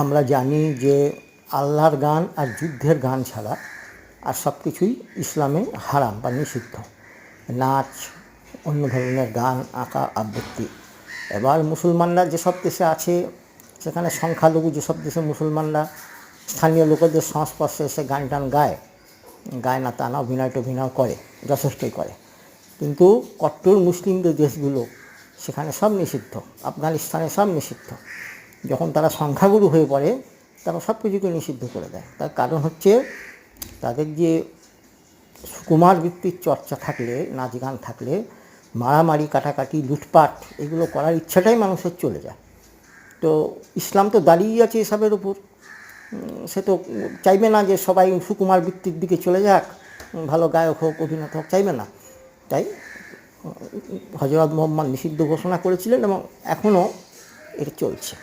আমরা জানি যে আল্লাহর গান আর যুদ্ধের গান ছাড়া আর সব কিছুই ইসলামে হারাম বা নিষিদ্ধ। নাচ, অন্য ধরনের গান, আঁকা, আবৃত্তি। এবার মুসলমানরা যেসব দেশে আছে সেখানে সংখ্যালঘু যেসব দেশে মুসলমানরা স্থানীয় লোকেদের সংস্পর্শে এসে গান টান গায় না তা না, অভিনয় টভিনয় করে, যথেষ্টই করে। কিন্তু কট্টর মুসলিমদের দেশগুলো সেখানে সব নিষিদ্ধ। আফগানিস্তানে সব নিষিদ্ধ। যখন তারা সংখ্যাগুরু হয়ে পড়ে তারা সব কিছুকে নিষিদ্ধ করে দেয়। তার কারণ হচ্ছে তাদের যে সুকুমার বৃত্তির চর্চা থাকলে, নাচ গান থাকলে, মারামারি, কাটাকাটি, লুটপাট এগুলো করার ইচ্ছাটাই মানুষের চলে যায়। তো ইসলাম তো দাঁড়িয়ে আছে এসবের উপর। সে তো চাইবে না যে সবাই সুকুমার বৃত্তির দিকে চলে যাক, ভালো গায়ক হোক, অভিনেতা হোক, চাইবে না। তাই হযরত মুহাম্মদ নিষিদ্ধ ঘোষণা করেছিলেন এবং এখনও এটা চলছে।